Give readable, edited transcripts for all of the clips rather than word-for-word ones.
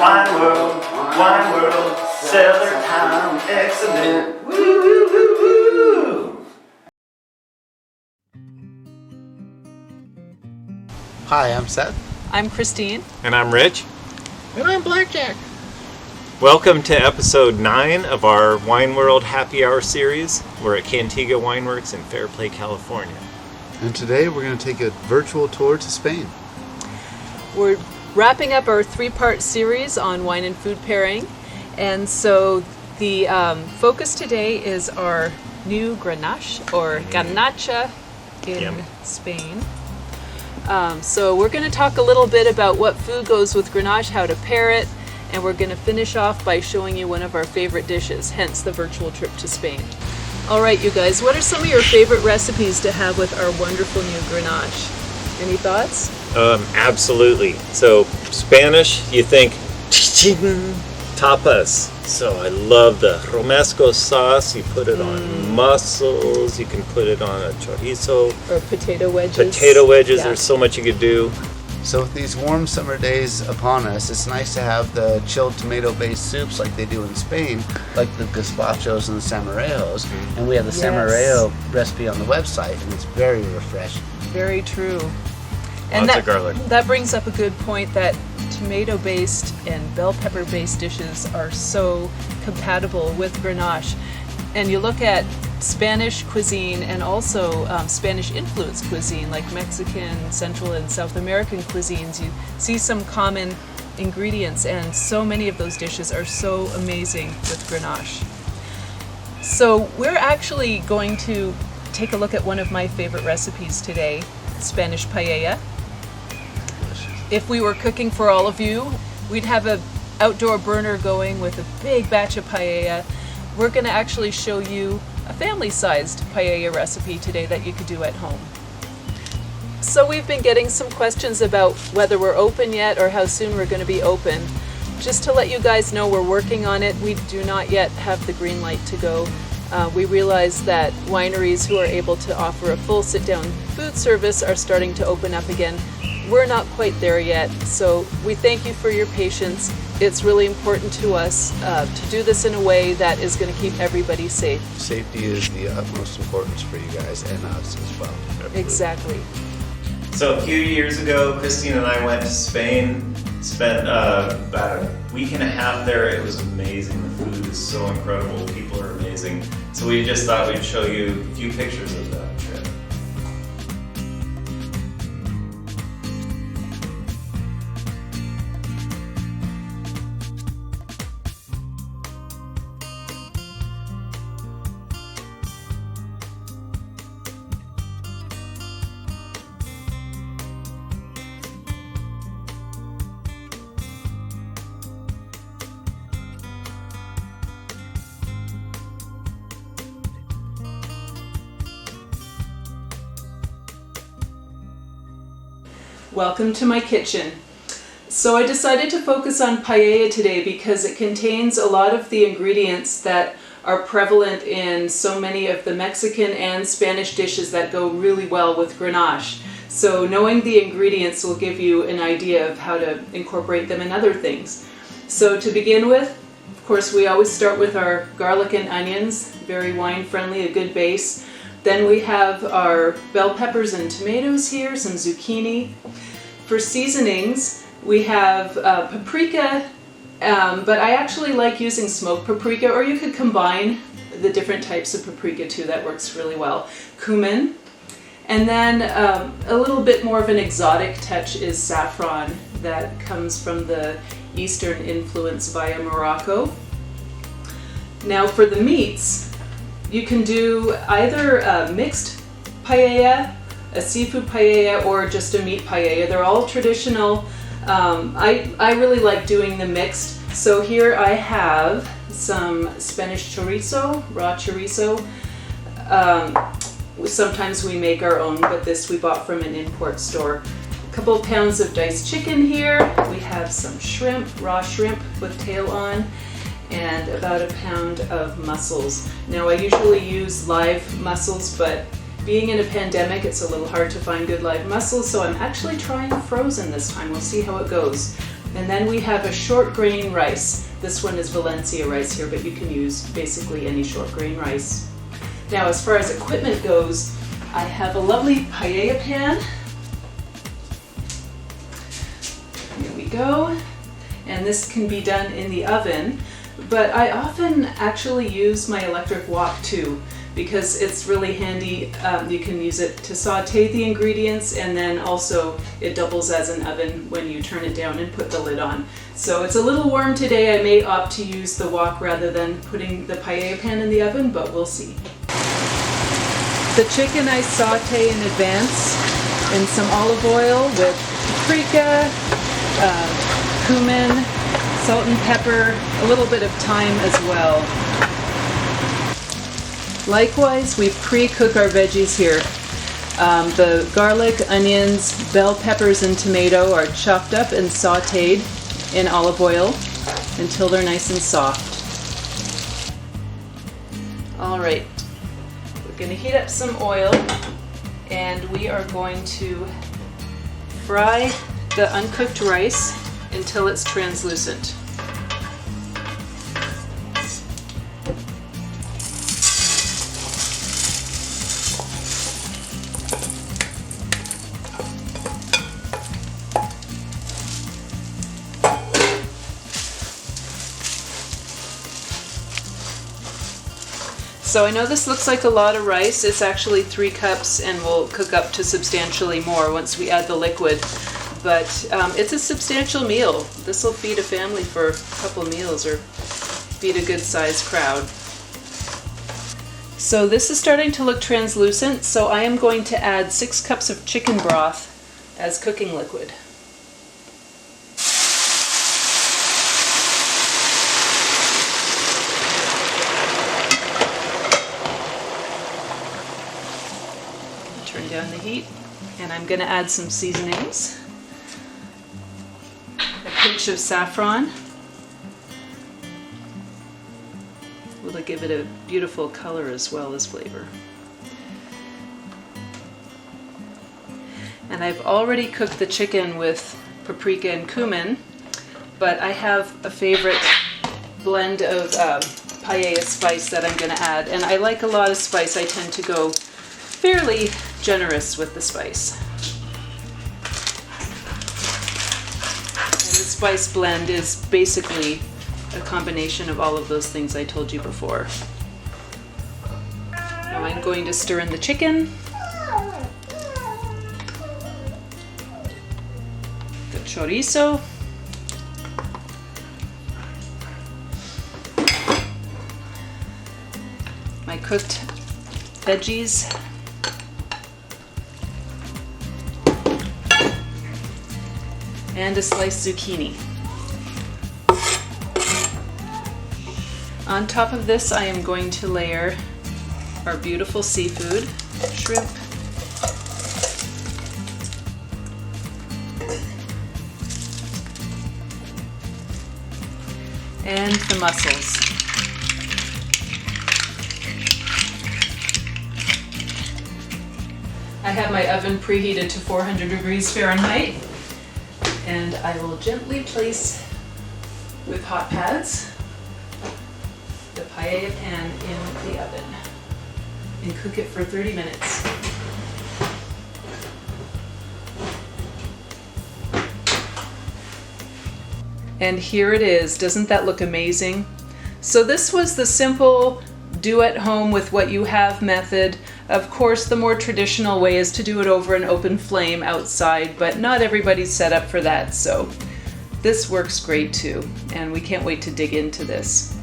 Wine world, cellar time, excellent. Woo, woo, woo, woo. Hi, I'm Seth. I'm Christine. And I'm Rich. And I'm Blackjack. Welcome to episode 9 of our Wine World Happy Hour series. We're at Cantiga Wineworks in Fairplay, California. And today we're going to take a virtual tour to Spain. We're wrapping up our 3-part series on wine and food pairing. And so the focus today is our new Grenache or Garnacha in Spain. So we're going to talk a little bit about what food goes with Grenache, how to pair it, and we're going to finish off by showing you one of our favorite dishes, hence the virtual trip to Spain. All right, you guys, what are some of your favorite recipes to have with our wonderful new Grenache? Any thoughts? Absolutely. So Spanish, you think tapas. So I love the romesco sauce. You put it on mussels. You can put it on a chorizo. Or potato wedges. Yeah. There's so much you could do. So with these warm summer days upon us, it's nice to have the chilled tomato-based soups like they do in Spain, like the gazpachos and the samarejos. And we have the samarejo recipe on the website, and it's very refreshing. Very true. And Lots of garlic. That brings up a good point that tomato-based and bell pepper-based dishes are so compatible with Grenache. And you look at Spanish cuisine and also Spanish-influenced cuisine like Mexican, Central and South American cuisines, you see some common ingredients, and so many of those dishes are so amazing with Grenache. So we're actually going to take a look at one of my favorite recipes today, Spanish paella. If we were cooking for all of you, we'd have an outdoor burner going with a big batch of paella. We're going to actually show you a family-sized paella recipe today that you could do at home. So we've been getting some questions about whether we're open yet or how soon we're going to be open. Just to let you guys know, we're working on it. We do not yet have the green light to go. We realize that wineries who are able to offer a full sit-down food service are starting to open up again. We're not quite there yet, so we thank you for your patience. It's really important to us to do this in a way that is going to keep everybody safe. Safety is the utmost importance for you guys and us as well. Exactly. So a few years ago, Christine and I went to Spain, spent about a week and a half there. It was amazing. The food is so incredible. People are amazing. So we just thought we'd show you a few pictures of that trip. Welcome to my kitchen. So I decided to focus on paella today because it contains a lot of the ingredients that are prevalent in so many of the Mexican and Spanish dishes that go really well with Grenache. So knowing the ingredients will give you an idea of how to incorporate them in other things. So to begin with, of course, we always start with our garlic and onions, very wine friendly, a good base. Then we have our bell peppers and tomatoes here, some zucchini. For seasonings, we have paprika, but I actually like using smoked paprika, or you could combine the different types of paprika too, that works really well. Cumin, and then a little bit more of an exotic touch is saffron that comes from the Eastern influence via Morocco. Now for the meats, you can do either a mixed paella, a seafood paella, or just a meat paella. They're all traditional. I really like doing the mixed. So here I have some Spanish chorizo, raw chorizo. Sometimes we make our own, but this we bought from an import store. A couple of pounds of diced chicken here. We have some shrimp, raw shrimp with tail on, and about a pound of mussels. Now I usually use live mussels, but being in a pandemic, it's a little hard to find good live mussels, so I'm actually trying frozen this time. We'll see how it goes. And then we have a short grain rice. This one is Valencia rice here, but you can use basically any short grain rice. Now, as far as equipment goes, I have a lovely paella pan. Here we go. And this can be done in the oven, but I often actually use my electric wok too, because it's really handy. You can use it to saute the ingredients, and then also it doubles as an oven when you turn it down and put the lid on. So it's a little warm today. I may opt to use the wok rather than putting the paella pan in the oven, but we'll see. The chicken I saute in advance in some olive oil with paprika, cumin, salt and pepper, a little bit of thyme as well. Likewise, we pre-cook our veggies here. The garlic, onions, bell peppers, and tomato are chopped up and sauteed in olive oil until they're nice and soft. All right, we're going to heat up some oil, and we are going to fry the uncooked rice until it's translucent. So I know this looks like a lot of rice. It's actually 3 cups, and we'll cook up to substantially more once we add the liquid. But it's a substantial meal. This will feed a family for a couple meals or feed a good sized crowd. So this is starting to look translucent, so I am going to add 6 cups of chicken broth as cooking liquid. Turn down the heat, and I'm going to add some seasonings. A pinch of saffron. Will give it a beautiful color as well as flavor. And I've already cooked the chicken with paprika and cumin, but I have a favorite blend of paella spice that I'm going to add. And I like a lot of spice. I tend to go fairly generous with the spice. And the spice blend is basically a combination of all of those things I told you before. Now I'm going to stir in the chicken, the chorizo, my cooked veggies, and a sliced zucchini. On top of this, I am going to layer our beautiful seafood, shrimp, and the mussels. I have my oven preheated to 400 degrees Fahrenheit, and I will gently place with hot pads the paella pan in the oven and cook it for 30 minutes. And here it is. Doesn't that look amazing? So this was the simple do at home with what you have method. Of course, the more traditional way is to do it over an open flame outside, but not everybody's set up for that, so this works great too, and we can't wait to dig into this.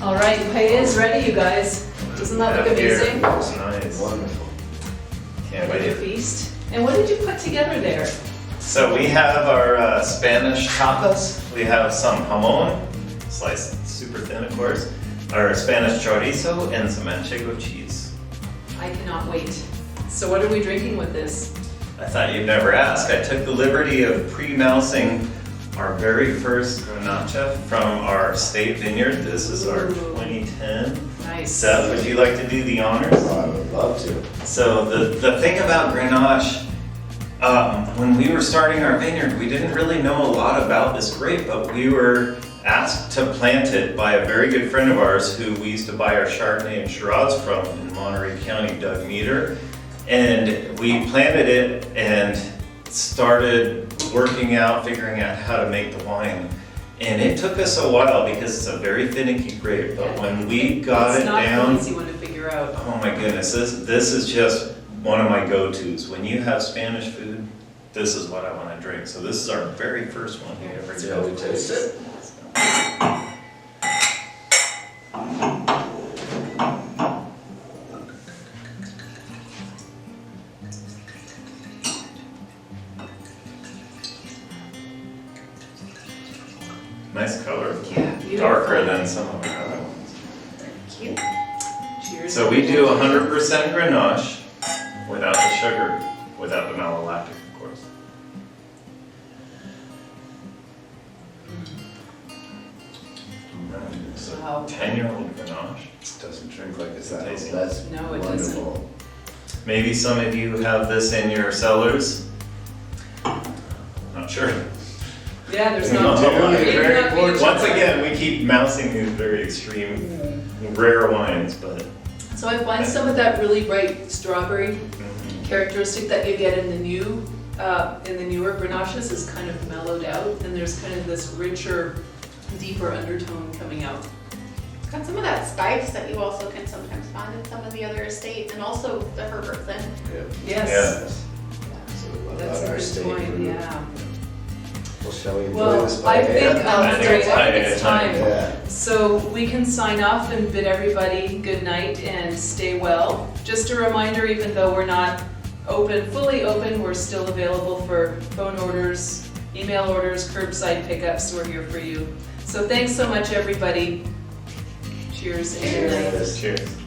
All right, paella is ready, you guys. Doesn't that look amazing? Looks nice. Wonderful. Can't Ready to wait. feast. And what did you put together there? So we have our Spanish tapas. We have some jamon, sliced super thin, of course. Our Spanish chorizo and some manchego cheese. I cannot wait. So what are we drinking with this? I thought you'd never ask. I took the liberty of pre-mousing our very first Grenache from our estate vineyard. This is our 2010. Nice. Seth, would you like to do the honors? I would love to. So the thing about Grenache When we were starting our vineyard, we didn't really know a lot about this grape, but we were asked to plant it by a very good friend of ours who we used to buy our Chardonnay and Shiraz from in Monterey County, Doug Meter. And we planted it and started working out, figuring out how to make the wine. And it took us a while because it's a very finicky grape, but when we got it down. It's not an easy one to figure out. Oh my goodness, this is just one of my go-tos. When you have Spanish food, this is what I want to drink. So this is our very first one we ever did. Shall we taste it? Nice color. Yeah, beautiful. Darker than some of our other ones. Cute. Cheers. So we do 100% Grenache without the sugar, without the malolactic, of course. So Wow. 10-year-old Grenache. Doesn't drink like it's that. Tasty. That's No, it wonderful. Maybe some of you have this in your cellars. Not sure. Yeah, there's No, not very maybe not being Once sure. again, we keep mousing these very extreme, rare wines, but So I find some of that really bright strawberry characteristic that you get in the newer Grenaches is kind of mellowed out, and there's kind of this richer, deeper undertone coming out. It's got some of that spice that you also can sometimes find in some of the other estates, and also the Herbertson. Yes. So we love That's that a our good steak point, food. yeah. Well, shall we enjoy Well, this I paella? think I think it's it's time. time. Yeah. So we can sign off and bid everybody good night and stay well. Just a reminder, even though we're not fully open, we're still available for phone orders, email orders, curbside pickups. We're here for you. So thanks so much, everybody. Cheers and good night. Cheers. cheers.